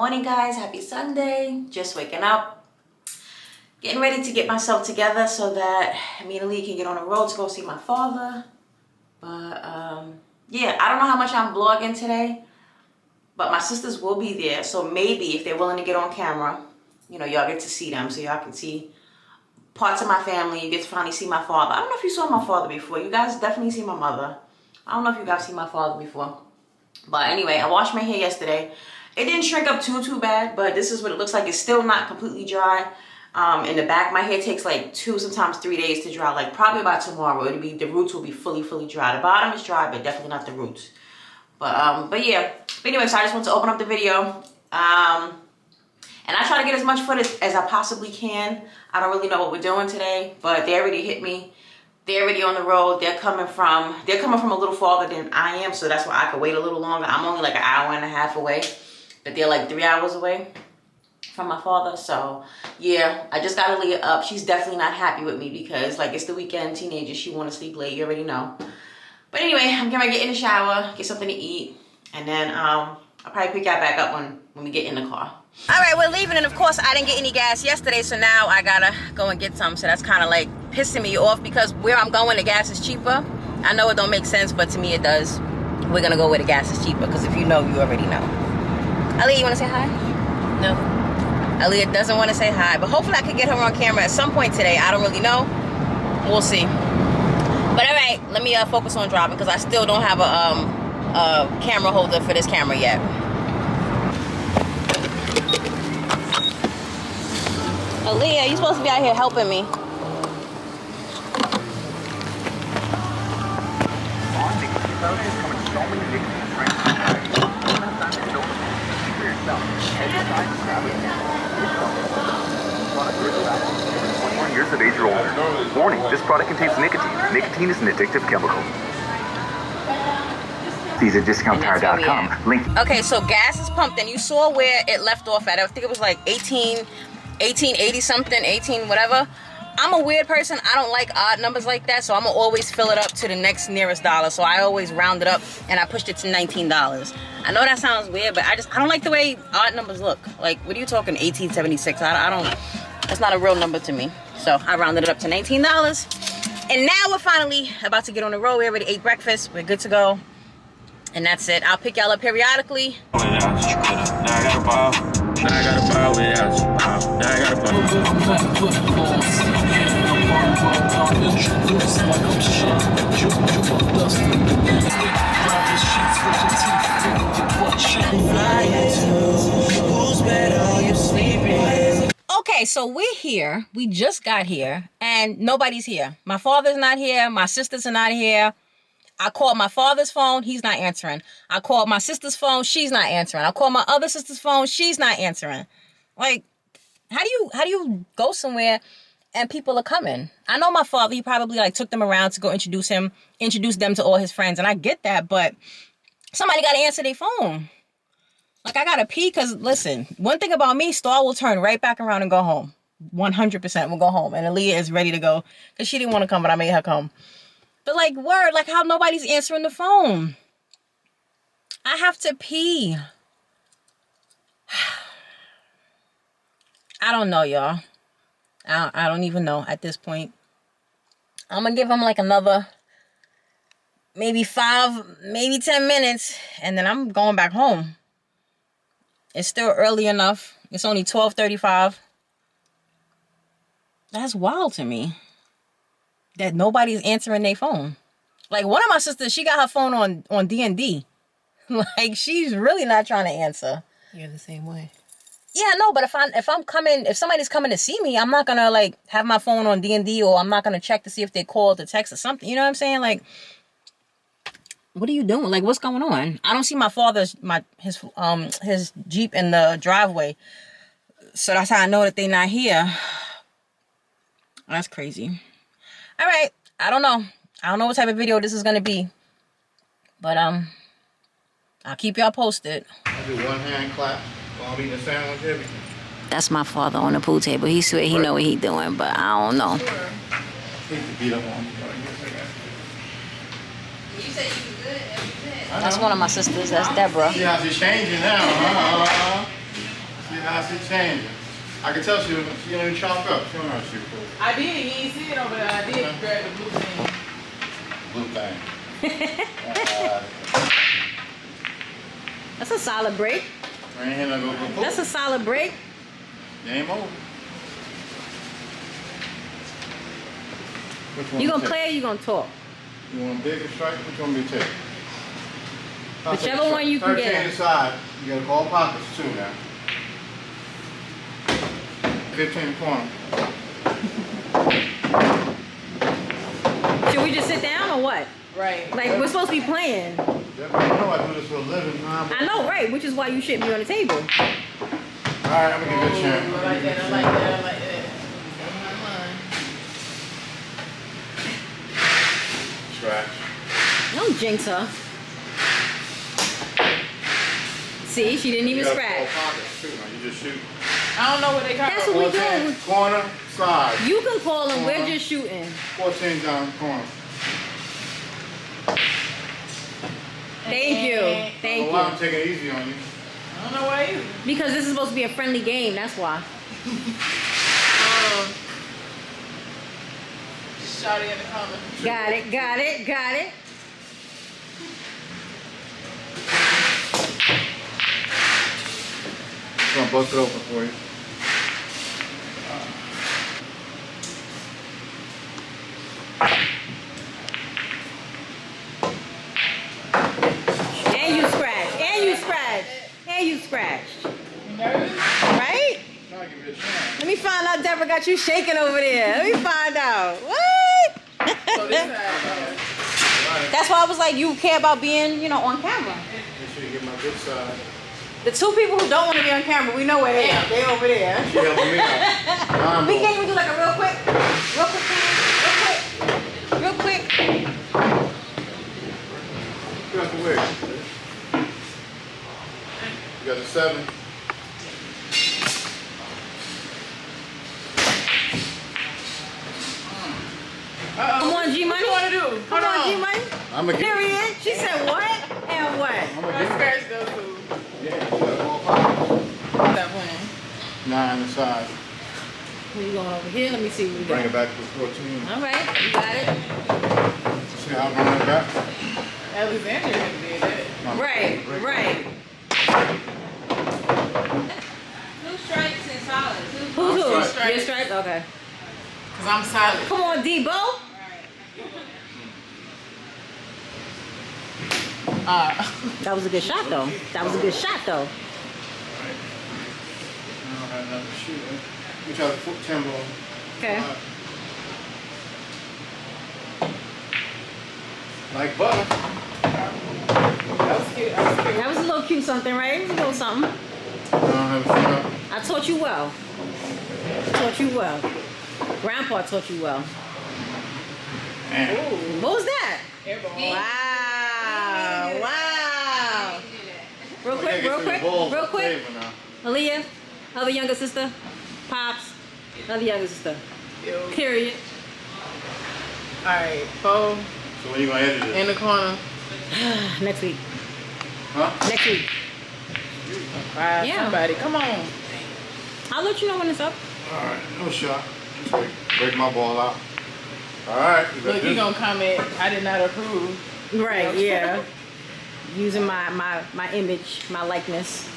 morning, guys. Happy Sunday. Just waking up, getting ready to get myself together so that me and Lee can get on the road to go see my father. But yeah, I don't know how much I'm vlogging today, but my sisters will be there, so maybe if they're willing to get on camera, you know, y'all get to see them, so y'all can see parts of my family. You get to finally see my father. I don't know if you saw my father before. You guys definitely see my mother. I don't know if you guys see my father before. But anyway, I washed my hair yesterday. It didn't shrink up too bad, but this is what it looks like. It's still not completely dry. In the back, my hair takes like 2, sometimes 3 days to dry. Like probably by tomorrow, the roots will be fully dry. The bottom is dry, but definitely not the roots. But yeah. But anyway, so I just want to open up the video. And I try to get as much footage as I possibly can. I don't really know what we're doing today, but they already hit me. They're already on the road. They're coming from a little farther than I am, so that's why I could wait a little longer. I'm only like an hour and a half away, but they're like 3 hours away from my father. So yeah, I just got Aaliyah up. She's definitely not happy with me because like it's the weekend, teenager, she want to sleep late, you already know. But anyway, I'm gonna get in the shower, get something to eat, and then I'll probably pick y'all back up when we get in the car. All right, we're leaving, and of course I didn't get any gas yesterday, so now I gotta go and get some. So that's kind of like pissing me off because where I'm going, the gas is cheaper. I know it don't make sense, but to me it does. We're gonna go where the gas is cheaper because if you know, you already know. Aaliyah, you wanna say hi? No. Aaliyah doesn't want to say hi, but hopefully I can get her on camera at some point today. I don't really know. We'll see. But all right, let me focus on driving because I still don't have a camera holder for this camera yet. Aaliyah, you're supposed to be out here helping me. Years of age or older. Warning, this product contains nicotine. Nicotine is an addictive chemical. These at discounttire.com. Link. Okay, so gas is pumped, and you saw where it left off at. I think it was like 1880 something, 18 whatever. I'm a weird person. I don't like odd numbers like that, so I'm gonna always fill it up to the next nearest dollar. So I always round it up, and I pushed it to $19. I know that sounds weird, but I don't like the way odd numbers look. Like, what are you talking, 1876? I don't, that's not a real number to me. So I rounded it up to $19. And now we're finally about to get on the road. We already ate breakfast. We're good to go. And that's it. I'll pick y'all up periodically. Okay, so we're here. We just got here and nobody's here. My father's not here. My sisters are not here. I called my father's phone. He's not answering. I called my sister's phone. She's not answering. I called my other sister's phone. She's not answering. Like, how do you go somewhere and people are coming? I know my father, he probably like took them around to go introduce them to all his friends. And I get that, but somebody got to answer their phone. Like, I got to pee because, listen, one thing about me, Star will turn right back around and go home. 100% will go home. And Aaliyah is ready to go because she didn't want to come, but I made her come. But, like, word, like how nobody's answering the phone. I have to pee. I don't know, y'all. I don't even know at this point. I'm going to give him, like, another maybe 5, maybe 10 minutes. And then I'm going back home. It's still early enough. It's only 12:35. That's wild to me. That nobody's answering their phone. Like, one of my sisters, she got her phone on D&D. Like, she's really not trying to answer. You're the same way. Yeah, no, but if somebody's coming to see me, I'm not gonna like have my phone on D&D, or I'm not gonna check to see if they called or text or something. You know what I'm saying? Like, what are you doing? Like, what's going on? I don't see my father's his Jeep in the driveway, so that's how I know that they're not here. That's crazy. All right, I don't know what type of video this is gonna be, but I'll keep y'all posted. I do one hand clap while I'm eating a sandwich, everything. That's my father on the pool table. He swear he know what he doing, but I don't know. Beat up on. You said you were good. That's one of my sisters. That's Deborah. See how she's changing now, huh? how she changing. I can tell she don't even chalk up. She don't know how to shoot pool. I did. You ain't see it over there. I did grab the blue thing. Blue thing. That's a solid break. I ain't here to go for pool. That's a solid break. Game over. Which one You gonna take? play or you gonna talk? You want a bigger strike? Which one do you take? I'll take Whichever a one you can 13 get. inside. You gotta call pockets too now. 15 in the corner. Should we just sit down or what? Right. Like, we're supposed to be playing. You know I do this for a living. I know, right? Which is why you shouldn't be on the table. Alright, I'm gonna give you a chance. I like that. I like that. I like that. Scratch. Don't jinx her. See, she didn't even You gotta scratch. call pockets too now. You just shoot. I don't know what they call That's it. what we 14 doing. corner, side. You can call them, we're Uh-huh. just shooting. 14 down corner. Thank you. Thank Why you. I'm taking it easy on you. I don't know why either. Because this is supposed to be a friendly game, that's why. Shawty in the comments. Got it, got it, got it. I'm gonna bust it open for you. And you scratch, and you scratch, and you scratched. You nervous? Right? Trying to give you a chance. Let me find out Deborah got you shaking over there. Let me find out. What? So this side. That's why I was like, you care about being, you know, on camera. Make sure you get my good side. The two people who don't want to be on camera, we know where they are. They over there. She helping me out. We can't even do like a real quick, real quick. You got the wig. You got the 7. Come on, G Money. What you want to do? Come on, G Money. I'm gonna get Period. She said what and what? I'm gonna I get scratched those two. Yeah, you got all pockets. Stop playing. 9 inside. Where you going over here? Let me see what we Bring got. it back to 14. All right, you got it. See how I run it back? Alexander did that. Right, right. Two strikes and solids. Who's who? Strike. Your stripe? Okay. Because I'm silent. Come on, Debo. That was a good shot, though. That was a good shot, though. I don't have nothing to shoot. We try to put 10 ball. Okay. Like butter. That was cute. That was cute. That was a little cute something, right? It was a little something. I don't have a shot. I taught you well. Taught you well. Grandpa taught you well. Man. What was that? Airball. Wow. Wow. Real quick, real quick, real quick. Aaliyah, other younger sister. Pops, other younger sister. Yo. Period. Alright, 4 So when you gonna edit it? in the corner. Next week. Huh? Next week. Right, Yeah. somebody, come on. I'll let you know when it's up. Alright, no shot. Just break my ball out. Alright. Look, you gonna comment, I did not approve. Right, yeah. Using my image, my likeness.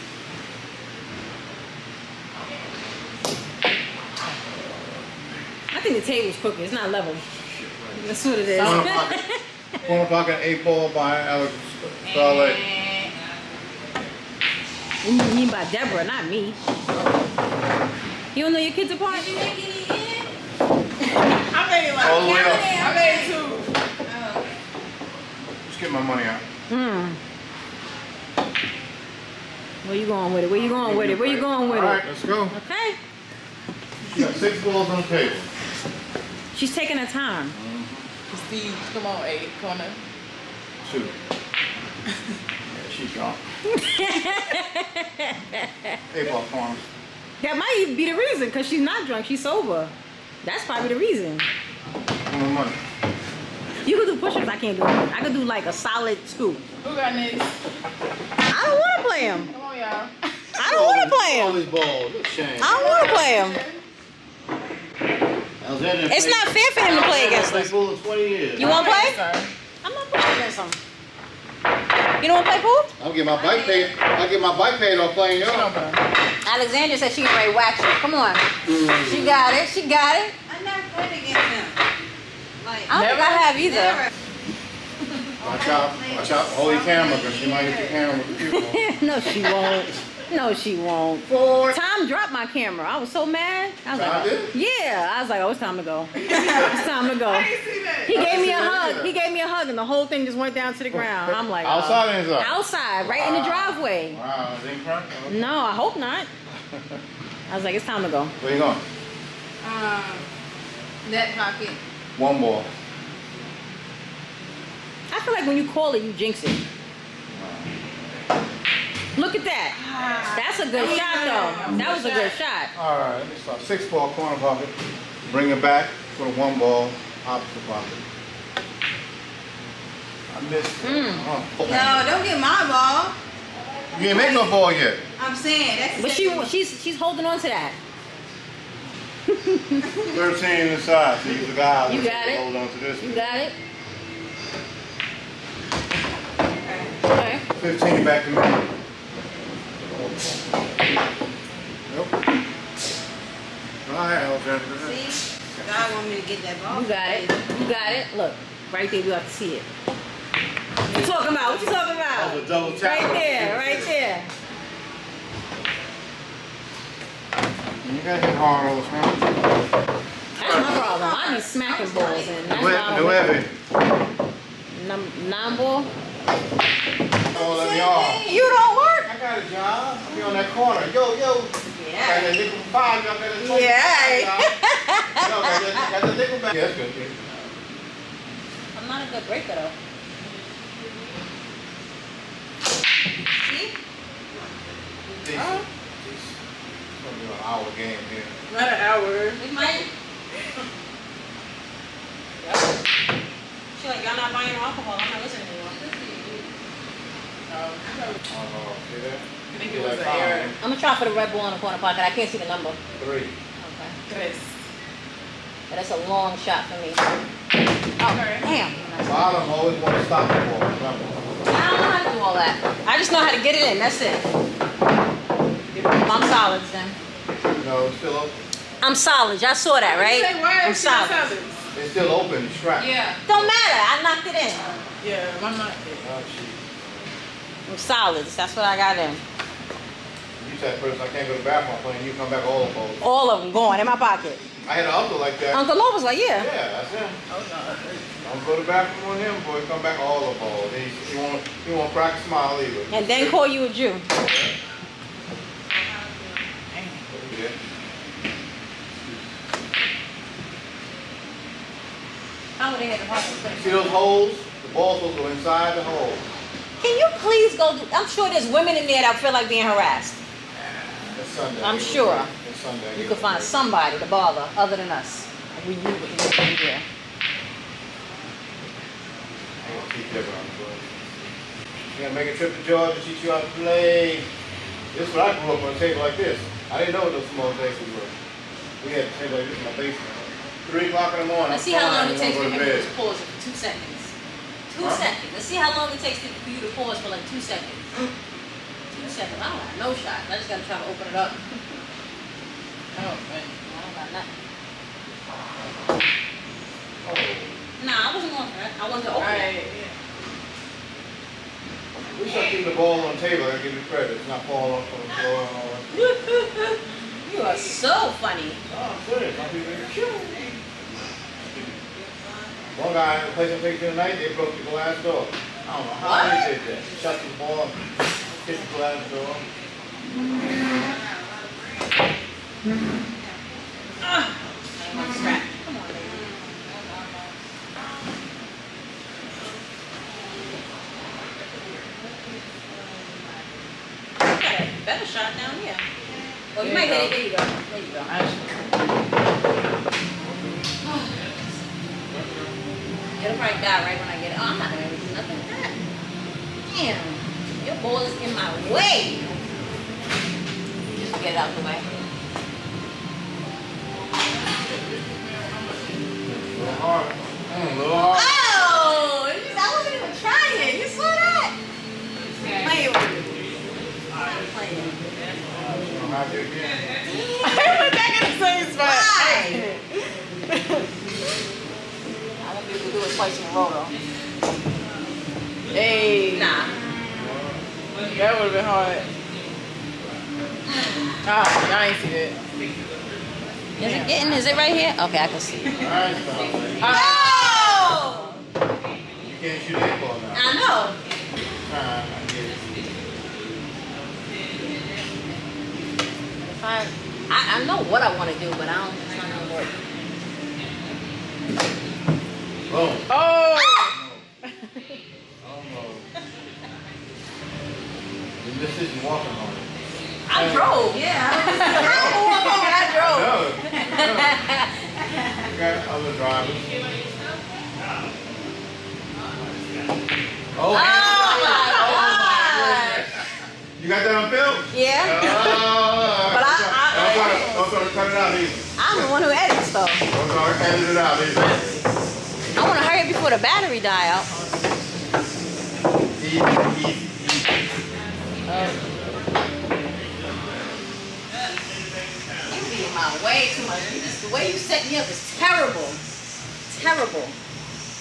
I think the table's crooked. It's not level. That's what it is. Corner pocket 8 ball by Alex Starlight. You mean by Deborah, not me. You don't know your kids apart? I made like, All the way up. I made 2. Just get my money out. Where you going with it? Where you going with it? Where you going with Alright, it? let's go. Okay. You got 6 balls on the table. She's taking her time. Steve, come on, 8 corner. Shoot. Yeah, she's drunk. 8 ball corner. That might even be the reason, because she's not drunk. She's sober. That's probably the reason. Give me money. You can do push-ups. I can't do it. I can do like a solid scoop. Who got next? I don't want to play them. Come on, y'all. I don't want to play All him. these balls. What a shame. I don't want to play him. Alexander It's played- not fair for him to play against Alexander us. played pool in 20 years. You want to play? Sir. I'm not playing against him. You don't want to play pool? I'll get my bike paid. I'll get my bike paid off playing She don't y'all. play. Alexandra said she can ready to wax you. Come on. She got it. She got it. I never played against him. Like, I don't think I have either. never. Watch out. Watch out. Hold your camera because she might hit your camera with the people. No, she won't. No, she won't. Tom dropped my camera. I was so mad. I was Tom like, did? yeah. I was like, oh, it's time to go. It's time to go. He gave me a hug. He gave me a hug, and the whole thing just went down to the ground. I'm like, Outside or inside? outside, right in the driveway. Wow. Is it crack? No, I hope not. I was like, it's time to go. Where you going? That pocket. One ball. I feel like when you call it, you jinx it. Look at that. That's a good shot, though. That was a good shot. All right. Let me start. 6 ball corner pocket. Bring it back for the 1 ball opposite pocket. I missed. Oh. No, don't get my ball. You ain't make no ball yet. I'm saying that's. But she's holding on to that. 13 inside. So you forgot. You got it. Hold on to this. You got it. Okay. 15 back to me. Nope. All right, Alexander. See, God want me to get that ball. You got it. You got it. Look, right there. We got to see it. What you talking about? What you talking That about? was a double tap. Right there. Right there. You gotta hit hard all the time. That's my problem. I be smacking balls, and that's why I Do don't heavy. 9 ball. Oh, let me off. You don't work. I got a job. I'll be on that corner. Yo. Got Yeah. that nickel for 5. Y'all got that nickel Yeah. for 5. Yo, got that nickel back. Yeah, that's good. I'm not a good breaker though. See? Decent. It's gonna be an hour game here. Not an hour. We might. She like, y'all not buying alcohol. I'm not listening anymore. Oh, see that? I think it was an error. I'm gonna try for the Red Bull in the corner pocket. I can't see the number. 3. Okay. Tres. But that's a long shot for me. Oh, damn. Bottom always want to stop the ball. Remember. I don't know how to do all that. I just know how to get it in. That's it. I'm solid then. No, it's still open. I'm solid. Y'all saw that, right? Say why I'm is she not solid. solid? It's still open. It's strapped. Yeah. Don't matter. I knocked it in. Yeah, I'm not. Oh, shit. I'm solids. That's what I got in. You said first I can't go to the bathroom. I'm playing. You come back all the balls. All of them going in my pocket. I had an uncle like that. Uncle Lo was like, yeah. Yeah, that's him. Oh no. Don't go to the bathroom on him, boy. Come back all the balls. He won't crack a smile either. And then call you a Jew. Yeah. How would they hit the pocket? See those holes? The ball's supposed to go inside the hole. Can you please go? I'm sure there's women in there that feel like being harassed. It's Sunday. I'm sure. It's Sunday. You could find somebody to bother other than us. We knew what you were doing there. I ain't gonna teach everyone, boy. You gotta make a trip to Georgia, teach you how to play. This is what I grew up on a table like this. I didn't know what those small tables were. We had a table like this in my basement. 3 o'clock in the morning. Let's see how long it takes for for him to just pause it for 2 seconds. 2 Huh? seconds. Let's see how long it takes for you to pause for like 2 seconds. 2 seconds. I don't got no shot. I just gotta try to open it up. Oh man. I don't got nothing. Oh. Nah, I wasn't going for that. I wanted to open it. Right. We should keep the ball on the table. I give you credit. It's not falling off on the floor and all that. You are so funny. Oh, I'm serious. My people are cute. One guy in the place I take to tonight, they broke the glass door. I don't know how they did that. Shut the ball, hit the glass door. Scrap. Come on, baby. Got a better shot down here. Oh, you might hit it. There you go. There you go. It'll probably die right when I get it. Oh, I'm not gonna do nothing with that. Damn. Your ball is in my way. get it out the way. A little hard. A little hard. Oh! I wasn't even trying. You saw that? Play with it. Playing. I'm out there again. Put back in the same spot. Why? I won't be able to do it twice in a row though. Hey. Nah. That would have been hard. Ah, y'all ain't see that. Is it getting? Is it right here? Okay, I can see it. All right, stop, lady. Oh! You can't shoot that ball now. I know. I get it. If I know what I want to do, but I don't. It's not gonna work. Boom. Oh! Almost. This isn't walking on it. I drove, yeah. I drove. No. You got other drivers. Oh my God! You got that on film? Yeah. But Don't try to cut it out either. I'm the one who edits though. Don't try to edit it out either. I want to hurry up before the battery die out. Easy, easy, easy. You be in my way too much. The way you set me up is terrible. Terrible.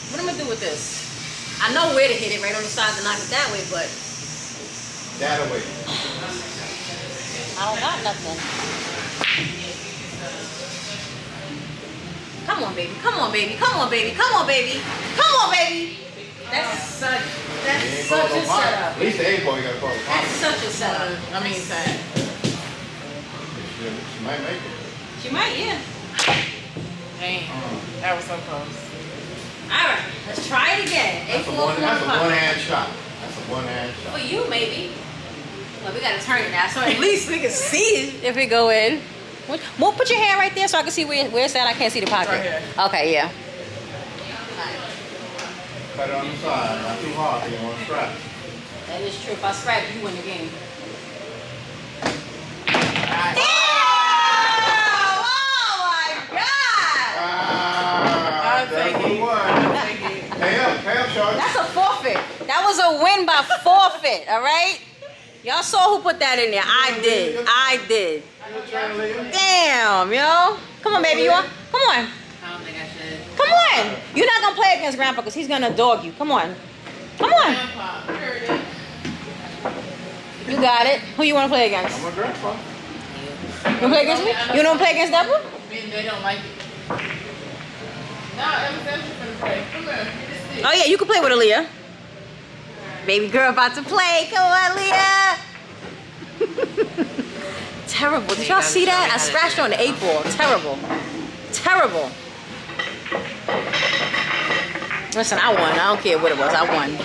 What am I gonna do with this? I know where to hit it, right on the side to knock it that way, but That away. I don't got nothing. Come on, baby. Come on, baby. Come on, baby. Come on, baby. Come on, baby. That's such a setup. At least the A ball you gotta call it. That's such a setup. I mean, sad. She might make it. She might, yeah. Dang. That was so close. All right, let's try it again. That's a one-hand shot. That's a one-hand shot. For you, maybe. Well, we gotta turn it now, so at least we can see it if we go in. Well, put your hand right there so I can see where it's at. I can't see the pocket. Right here. Okay, yeah. Cut it on the side, not too hard, so you don't want to scratch. That is true. If I scratch, you win the game. Alright. Oh my God! I'll take it. I'll take it. Pay up, Shorty. That's a forfeit. That was a win by forfeit. All right. Y'all saw who put that in there. I did. I did. Damn, yo. Come on, baby. You want? Come on. I don't think I should. Come on. You're not gonna play against Grandpa because he's gonna dog you. Come on. Come on. Grandpa, you heard it. You got it. Who you wanna play against? I'm a grandpa. You wanna play against me? You don't play against Deborah? Me and they don't like it. No, it was actually for the play. Come here. Get this stick. Oh yeah, you can play with Aaliyah. Baby girl about to play. Come on, Leah. Terrible. Did y'all see that? I scratched on the 8-ball. Terrible. Terrible. Listen, I won. I don't care what it was. I won.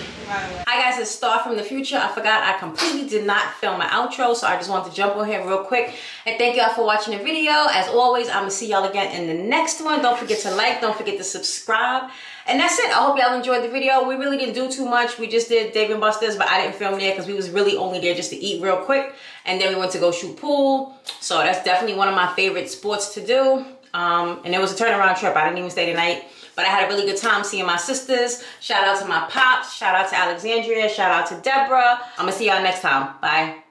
Hi guys, it's Star from the future. I forgot I completely did not film my outro, so I just wanted to jump on here real quick and thank y'all for watching the video. As always, I'm gonna see y'all again in the next one. Don't forget to like, don't forget to subscribe. And that's it. I hope y'all enjoyed the video. We really didn't do too much. We just did Dave and Buster's, but I didn't film there because we was really only there just to eat real quick. And then we went to go shoot pool. So that's definitely one of my favorite sports to do. And it was a turnaround trip. I didn't even stay the night. But I had a really good time seeing my sisters. Shout out to my pops. Shout out to Alexandria. Shout out to Deborah. I'm going to see y'all next time. Bye.